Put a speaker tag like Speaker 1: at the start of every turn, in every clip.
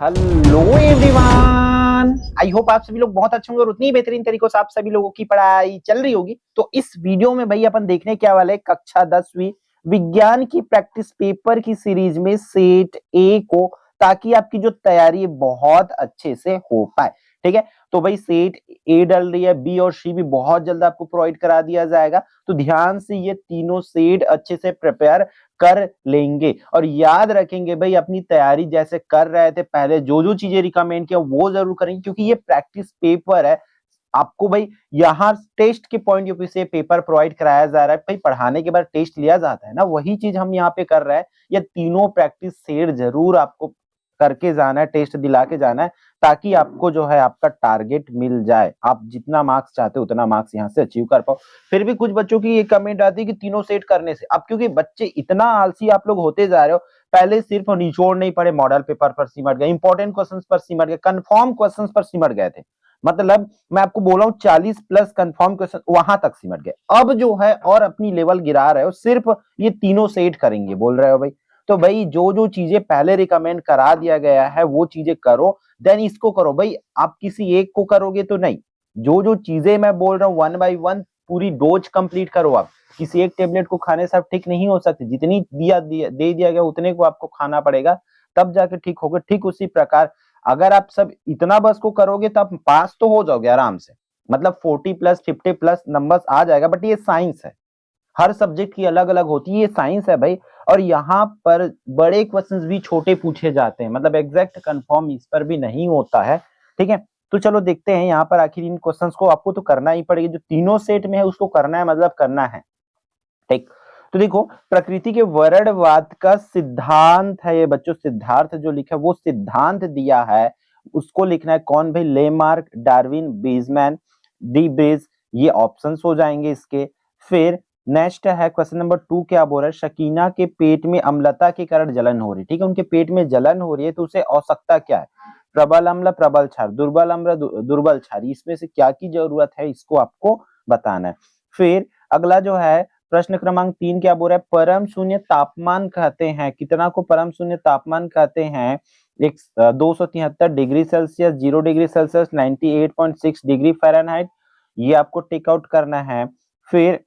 Speaker 1: Hello everyone, I hope आप सभी लोग बहुत अच्छे होंगे और उतनी ही बेहतरीन तरीकों से आप सभी लोगों की पढ़ाई चल रही होगी। तो इस वीडियो में भाई अपन देखने क्या वाले कक्षा 10वीं विज्ञान की प्रैक्टिस पेपर की सीरीज में सेट ए को, ताकि आपकी जो तैयारी है बहुत अच्छे से हो पाए। ठीक है, तो भाई सेट ए डल रही है, बी और सी भी बहुत जल्द आपको प्रोवाइड करा दिया जाएगा। तो ध्यान से ये तीनों सेट अच्छे से प्रिपेयर कर लेंगे और याद रखेंगे भाई अपनी तैयारी जैसे कर रहे थे पहले, जो जो चीजें रिकमेंड किया वो जरूर करेंगे, क्योंकि ये प्रैक्टिस पेपर है। आपको भाई यहाँ टेस्ट के पॉइंट ऑफ व्यू से पेपर प्रोवाइड कराया जा रहा है। भाई पढ़ाने के बाद टेस्ट लिया जाता है ना, वही चीज हम यहाँ पे कर रहे हैं। ये तीनों प्रैक्टिस सेट जरूर आपको करके जाना है, टेस्ट दिला के जाना है, ताकि आपको जो है आपका टारगेट मिल जाए। आप जितना मार्क्स चाहते हो उतना मार्क्स यहाँ से अचीव कर पाओ। फिर भी कुछ बच्चों की ये कमेंट आती है कि तीनों सेट करने से, अब क्योंकि बच्चे इतना आलसी आप लोग होते जा रहे हो, पहले सिर्फ निचोड़ नहीं पड़े, मॉडल पेपर पर सिमट गए, इंपॉर्टेंट क्वेश्चंस पर सिमट गए, कंफर्म क्वेश्चंस पर सिमट गए थे। मतलब मैं आपको बोल रहा हूँ 40 प्लस कंफर्म क्वेश्चन वहां तक सिमट गए। अब जो है और अपनी लेवल गिरा रहे हो, सिर्फ ये तीनों सेट करेंगे बोल रहे हो भाई। तो भाई जो जो चीजें पहले रिकमेंड करा दिया गया है वो चीजें करो, देन इसको करो। भाई आप किसी एक को करोगे तो नहीं, जो जो चीजें मैं बोल रहा हूँ वन बाय वन पूरी डोज कंप्लीट करो। आप किसी एक टेबलेट को खाने से आप ठीक नहीं हो सकते, जितनी दे दिया गया उतने को आपको खाना पड़ेगा, तब जाके ठीक होगा। ठीक उसी प्रकार अगर आप सब इतना बस को करोगे तो आप पास तो हो जाओगे आराम से, मतलब 40 प्लस 50 प्लस नंबर्स आ जाएगा। बट ये साइंस है, हर सब्जेक्ट की अलग अलग होती है, ये साइंस है भाई। और यहाँ पर बड़े क्वेश्चंस भी छोटे पूछे जाते हैं, मतलब एग्जैक्ट कंफर्म इस पर भी नहीं होता है। ठीक है, तो चलो देखते हैं यहाँ पर आखिर इन क्वेश्चंस को आपको तो करना ही पड़ेगा, जो तीनों सेट में है उसको करना है, मतलब करना है। ठीक, तो देखो प्रकृति के वर्णवाद का सिद्धांत है ये बच्चों, सिद्धार्थ जो लिखा है वो सिद्धांत दिया है, उसको लिखना है कौन भाई? लेमार्क, डार्विन, बीजमैन, डी ब्रेज, ये ऑप्शंस हो जाएंगे इसके। फिर नेक्स्ट है क्वेश्चन नंबर 2, क्या बोल रहा है? शकीना के पेट में अम्लता के कारण जलन हो रही, ठीक है, उनके पेट में जलन हो रही है, तो उसे औसकता क्या है? प्रबल अम्ल, प्रबल क्षार, दुर्बल अम्ल, दुर्बल क्षार, इसमें से क्या की जरूरत है इसको आपको बताना है। फिर अगला जो है प्रश्न क्रमांक 3, क्या बोल रहा है? परम शून्य तापमान कहते हैं, कितना को परम शून्य तापमान कहते हैं? 273 degree Celsius, 0 degree Celsius, 98.6 degree Fahrenheit, ये आपको टेक आउट करना है। फिर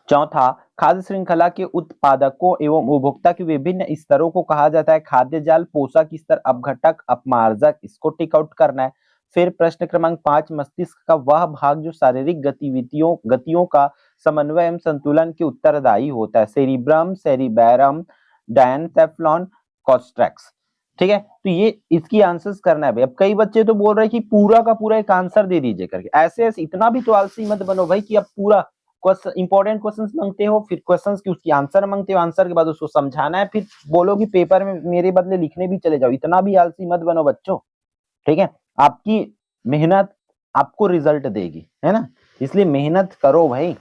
Speaker 1: चौथा, खाद्य श्रृंखला के उत्पादकों एवं उपभोक्ता के विभिन्न स्तरों को कहा जाता है खाद्य जाल, पोषक स्तर, अपघटक, अपमार्जक, इसको टेक आउट करना है। फिर प्रश्न क्रमांक 5, मस्तिष्क का वह भाग जो शारीरिक गतियों का समन्वय एवं संतुलन के उत्तरदायी होता है, सेरिब्रम, सेरिबैरम, डायनसेफ्लॉन, कोस्ट्रैक्स। ठीक है, तो ये इसकी आंसर्स करना है भाई। अब कई बच्चे तो बोल रहे हैं कि पूरा का पूरा एक आंसर दे दीजिए करके, ऐसे ऐसे इतना भी तो आलसी मत बनो भाई कि अब पूरा इंपॉर्टेंट क्वेश्चंस मांगते हो, फिर क्वेश्चंस की उसकी आंसर मांगते हो, आंसर के बाद उसको समझाना है, फिर बोलो कि पेपर में मेरे बदले लिखने भी चले जाओ। इतना भी आलसी मत बनो बच्चों। ठीक है, आपकी मेहनत आपको रिजल्ट देगी, है ना, इसलिए मेहनत करो भाई।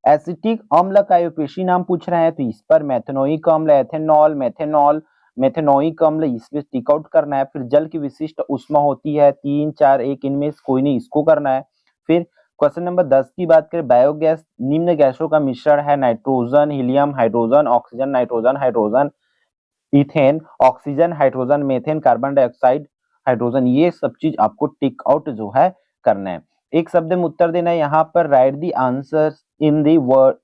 Speaker 1: एसिटिक अम्ल का आयुपेशी नाम पूछ रहे हैं, तो इस पर मेथनोइक अम्ल, एथेनॉल, मेथेनॉल, मेथेनोइक अम्ल, इसमें टिक आउट करना है। फिर जल की विशिष्ट ऊष्मा होती है 3, 4, 1, इनमें से कोई नहीं, इसको करना है। फिर क्वेश्चन नंबर 10 की बात करें, बायोगैस निम्न गैसों का मिश्रण है, nitrogen, helium, hydrogen, oxygen, nitrogen, hydrogen, ethane, oxygen, hydrogen, methane, carbon dioxide, hydrogen, ये सब चीज आपको टिक आउट जो है करना है। एक शब्द में उत्तर देना है यहाँ पर, right the answer in the word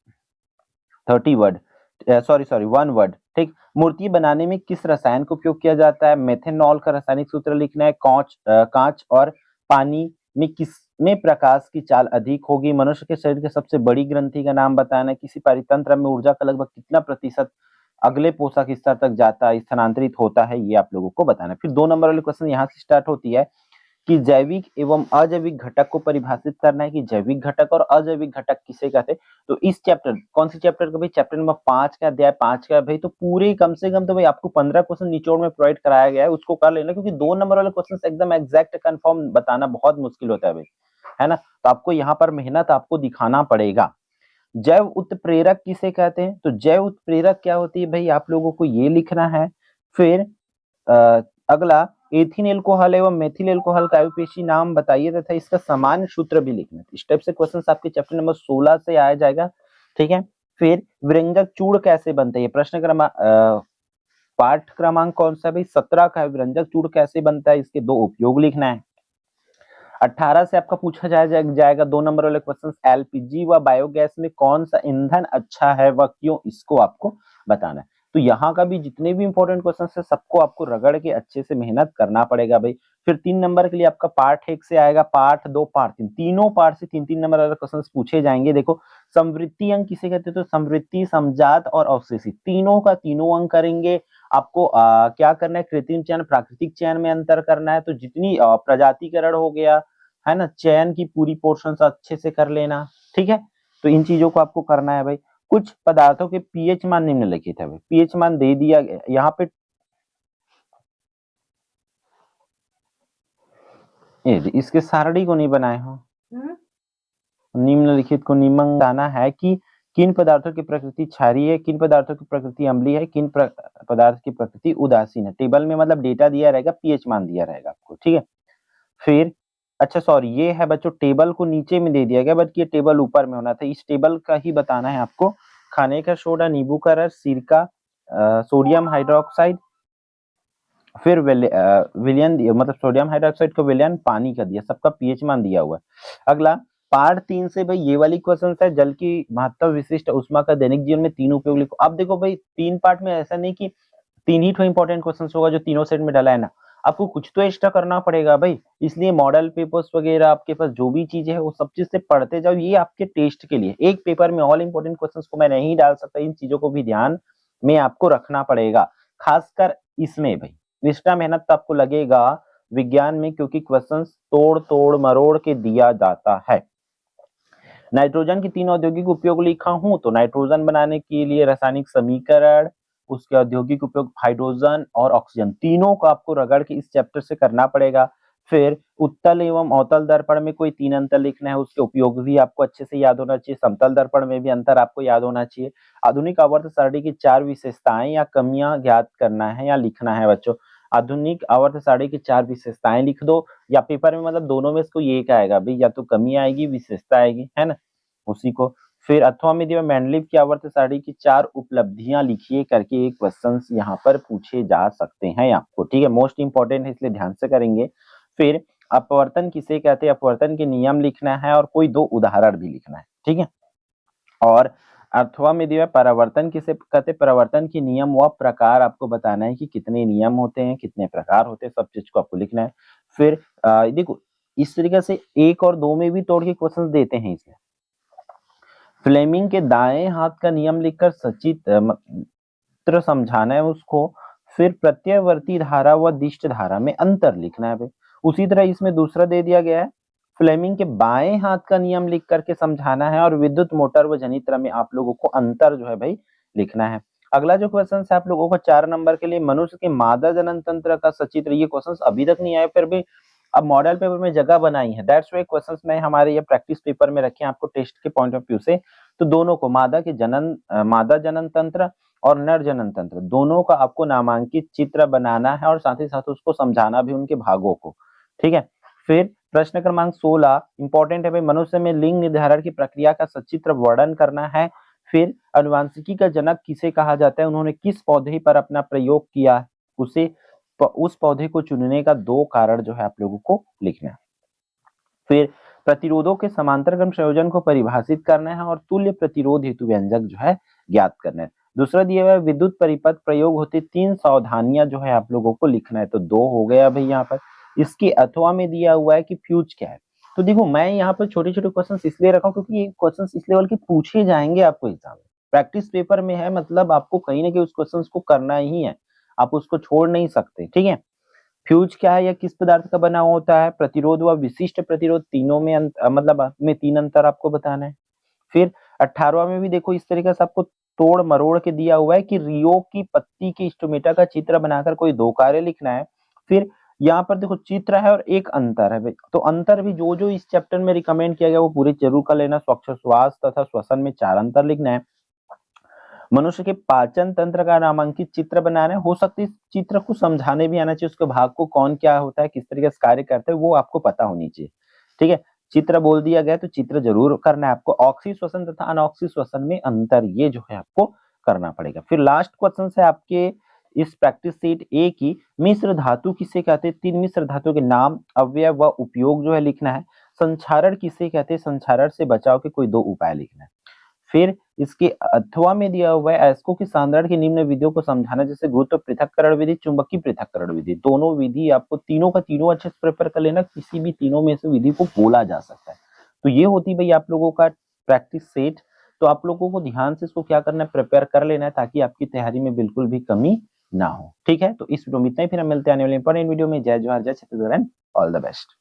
Speaker 1: 30 word, sorry 1 word. ठीक, मूर्ति बनाने में किस रसायन का उपयोग किया जाता है? मेथेनॉल का रासायनिक सूत्र लिखना है। कांच और पानी में किस में प्रकाश की चाल अधिक होगी? मनुष्य के शरीर की सबसे बड़ी ग्रंथि का नाम बताना है। किसी परितंत्र में ऊर्जा का लगभग कितना प्रतिशत अगले पोषक स्तर तक जाता है, स्थानांतरित होता है, ये आप लोगों को बताना है। फिर 2 नंबर वाले क्वेश्चन यहाँ से स्टार्ट होती है कि जैविक एवं अजैविक घटक को परिभाषित करना है कि जैविक घटक और अजैविक घटक किसे कहते हैं। तो इस चैप्टर, कौन सी चैप्टर का भाई? चैप्टर नंबर 5 का अध्याय 5 का भाई। तो पूरे कम से कम तो भाई आपको 15 क्वेश्चन निचोड़ में प्रोवाइड कराया गया है, उसको कर लेना, क्योंकि 2 नंबर वाले क्वेश्चन एकदम एग्जैक्ट कंफर्म बताना बहुत मुश्किल होता है भाई, है ना। तो आपको यहाँ पर मेहनत आपको दिखाना पड़ेगा। जैव उत्प्रेरक किसे कहते हैं? तो जैव उत्प्रेरक क्या होती है भाई, आप लोगों को ये लिखना है। फिर अगला, एथिल एल्कोहल एवं मेथिल एल्कोहल का आयुपेशी नाम बताइए तथा इसका सामान्य सूत्र भी लिखना है। इस टाइप से क्वेश्चन आपके चैप्टर नंबर 16 से आया जाएगा। ठीक है, फिर व्यंजक चूर्ण कैसे बनते हैं? प्रश्न क्रमांक पाठ क्रमांक कौन सा है भाई? 17 का है। व्यंजक चूर्ण कैसे बनता है, इसके 2 उपयोग लिखना है। 18 से आपका पूछा जाएगा 2 नंबर वाले क्वेश्चन, एलपीजी व बायोगैस में कौन सा ईंधन अच्छा है व क्यों, इसको आपको बताना है। तो यहाँ का भी जितने भी इंपॉर्टेंट क्वेश्चन है सबको आपको रगड़ के अच्छे से मेहनत करना पड़ेगा भाई। फिर 3 नंबर के लिए आपका पार्ट 1 से आएगा, पार्ट 2, पार्ट 3, तीनों पार्ट से 3-3 नंबर वाले क्वेश्चन पूछे जाएंगे। देखो समवृत्ति अंक किसे कहते हैं, तो समवृत्ति, समजात और अवशेषित तीनों का तीनों अंक करेंगे। आपको क्या करना है, कृत्रिम चयन प्राकृतिक चयन में अंतर करना है। तो जितनी प्रजातिकरण हो गया है ना, चयन की पूरी पोर्शन अच्छे से कर लेना, ठीक है। तो इन चीजों को आपको करना है भाई। कुछ पदार्थों के पीएच मान निम्नलिखित है भाई, पीएच मान दे दिया गया यहाँ पे, इसके सारणी को नहीं बनाए हो, निम्नलिखित को निम्न जाना है कि किन पदार्थों की प्रकृति क्षारीय है, किन पदार्थों की प्रकृति अम्लीय है, किन पदार्थ की प्रकृति उदासीन है। टेबल में मतलब डेटा दिया रहेगा, पीएच मान दिया रहेगा आपको, ठीक है। फिर अच्छा सॉरी, ये है बच्चों टेबल को नीचे में दे दिया गया, बट ये टेबल ऊपर में होना था, इस टेबल का ही बताना है आपको। खाने का सोडा, नींबू का रस, सिरका, सोडियम हाइड्रोक्साइड, फिर विलियन मतलब सोडियम हाइड्रोक्साइड को विलियन पानी का दिया, सबका पीएच मान दिया हुआ है। अगला पार्ट 3 से भाई ये वाली क्वेश्चन है, जल की महत्व विशिष्ट ऊष्मा का दैनिक जीवन में 3 उपयोग लिखो। अब देखो भाई 3 पार्ट में ऐसा नहीं कि 3 ही तो इंपॉर्टेंट क्वेश्चन होगा जो तीनों सेट में डाला है ना, आपको कुछ तो एक्स्ट्रा करना पड़ेगा भाई। इसलिए मॉडल पेपर्स वगैरह आपके पास जो भी चीजें है वो सब चीज से पढ़ते जाओ, ये आपके टेस्ट के लिए। एक पेपर में ऑल इंपॉर्टेंट क्वेश्चंस को मैं नहीं डाल सकता, इन चीजों को भी ध्यान में आपको रखना पड़ेगा, खासकर इसमें भाई एक्स्ट्रा मेहनत तो आपको लगेगा विज्ञान में, क्योंकि क्वेश्चंस तोड़ तोड़ मरोड़ के दिया जाता है। नाइट्रोजन की 3 औद्योगिक उपयोग लिखा हूं, तो नाइट्रोजन बनाने के लिए रासायनिक समीकरण, उसके औद्योगिक उपयोग हाइड्रोजन और ऑक्सीजन, तीनों को आपको रगड़ के इस चैप्टर से करना पड़ेगा। फिर उत्तल एवं अवतल दर्पण में कोई 3 अंतर लिखना है, उसके उपयोग भी आपको अच्छे से याद होना चाहिए। समतल दर्पण में भी अंतर आपको याद होना चाहिए। आधुनिक आवर्त सारणी की 4 विशेषताएं या कमियां ज्ञात करना है या लिखना है बच्चों। आधुनिक आवर्त सारणी की 4 विशेषताएं लिख दो, या पेपर में मतलब दोनों में से कोई एक आएगा भाई, या तो कमी आएगी विशेषता आएगी, है ना, उसी को। फिर अथवा में दिया मैंडलीव की आवर्त सारणी की 4 उपलब्धियां लिखिए करके एक क्वेश्चन यहाँ पर पूछे जा सकते हैं आपको, ठीक है। मोस्ट इंपॉर्टेंट है इसलिए ध्यान से करेंगे। फिर अपवर्तन किसे कहते हैं, अपवर्तन के नियम लिखना है और कोई 2 उदाहरण भी लिखना है, ठीक है। और अथवा में दिया परावर्तन किसे कहते हैं, परावर्तन के नियम व प्रकार आपको बताना है कि कितने नियम होते हैं, कितने प्रकार होते हैं, सब चीज को आपको लिखना है। फिर देखो इस तरीके से 1 और 2 में भी तोड़ के क्वेश्चन देते हैं इसमें। फ्लेमिंग के दाएं हाथ का नियम लिखकर सचित्र समझाना है उसको। फिर प्रत्ययवर्ती धारा व दिष्ट धारा में अंतर लिखना है भाई। उसी तरह इसमें दूसरा दे दिया गया है, फ्लेमिंग के बाएं हाथ का नियम लिख करके समझाना है, और विद्युत मोटर व जनित्र में आप लोगों को अंतर जो है भाई लिखना है। अगला जो क्वेश्चन है आप लोगों को 4 नंबर के लिए, मनुष्य के मादा जनन तंत्र का सचित्र, ये क्वेश्चन अभी तक नहीं आए, फिर भी अब मॉडल पेपर में जगह बनाई है, दैट्स व्हाई क्वेश्चंस मैं हमारे ये प्रैक्टिस पेपर में रखे हैं आपको टेस्ट के पॉइंट ऑफ व्यू से। तो दोनों को मादा जनन तंत्र और नर जनन तंत्र दोनों का आपको नामांकित चित्र बनाना है, और साथ ही साथ उसको समझाना भी उनके भागों को, ठीक है। फिर प्रश्न क्रमांक 16 इंपॉर्टेंट है भाई, मनुष्य में लिंग निर्धारण की प्रक्रिया का सचित्र वर्णन करना है। फिर अनुवांशिकी का जनक किसे कहा जाता है, उन्होंने किस पौधे पर अपना प्रयोग किया, उसे उस पौधे को चुनने का 2 कारण जो है आप लोगों को लिखना है। फिर प्रतिरोधों के समांतर क्रम संयोजन को परिभाषित करना है, और तुल्य प्रतिरोध हेतु व्यंजक जो है ज्ञात करना है। दूसरा दिया हुआ है विद्युत परिपथ प्रयोग होते 3 सावधानियां जो है आप लोगों को लिखना है, तो 2 हो गया भाई यहाँ पर। इसके अथवा में दिया हुआ है कि फ्यूज क्या है। तो देखो मैं यहाँ पर छोटे छोटे क्वेश्चन इसलिए रखा हूँ क्योंकि ये क्वेश्चन इस लेवल के पूछे जाएंगे आपको एग्जाम में, प्रैक्टिस पेपर में है, मतलब आपको कहीं ना कहीं उस क्वेश्चन को करना ही है, आप उसको छोड़ नहीं सकते, ठीक है। फ्यूज क्या है या किस पदार्थ का बना होता है, प्रतिरोध व विशिष्ट प्रतिरोध तीनों में मतलब में 3 अंतर आपको बताना है। फिर 18वां में भी देखो इस तरीके से आपको तोड़ मरोड़ के दिया हुआ है कि रियो की पत्ती की स्टोमेटा का चित्र बनाकर कोई 2 कार्य लिखना है। फिर यहाँ पर देखो चित्र है और एक अंतर है, तो अंतर भी जो जो इस चैप्टर में रिकमेंड किया गया वो पूरे जरूर कर लेना। श्वास तथा श्वसन में 4 अंतर लिखना है। मनुष्य के पाचन तंत्र का नामांकित चित्र बनाना है, हो सकती है चित्र को समझाने भी आना चाहिए, उसके भाग को कौन क्या होता है, किस तरीके से कार्य करते हैं वो आपको पता होनी चाहिए, ठीक है। चित्र बोल दिया गया तो चित्र जरूर करना है आपको। ऑक्सी श्वसन तथा अनऑक्सी श्वसन में अंतर, ये जो है आपको करना पड़ेगा। फिर लास्ट क्वेश्चन है आपके इस प्रैक्टिस सेट ए की मिश्र धातु किसे कहते हैं, 3 मिश्र धातु के नाम, अवयव व उपयोग जो है लिखना है। संक्षारण किसे कहते हैं, संक्षारण से बचाव के कोई 2 उपाय लिखना है। फिर इसके अथवा में दिया हुआ है अयस्कों की सांद्रण की निम्न विधियों को समझाना, जैसे गुरुत्व पृथक्करण विधि, चुंबकीय पृथक्करण विधि। दोनों विधि आपको तीनों का तीनों अच्छे से प्रिपेयर कर लेना, किसी भी तीनों में से विधि को बोला जा सकता है। तो ये होती भाई आप लोगों का प्रैक्टिस सेट। तो आप लोगों को ध्यान से इसको क्या करना है, प्रिपेयर कर लेना है, ताकि आपकी तैयारी में बिल्कुल भी कमी ना हो। ठीक है, तो इस वीडियो में इतना ही, फिर हम मिलते हैं आने वाले इंपॉर्टेंट वीडियो में। जय जोहार, जय Chhattisgarh and all the best.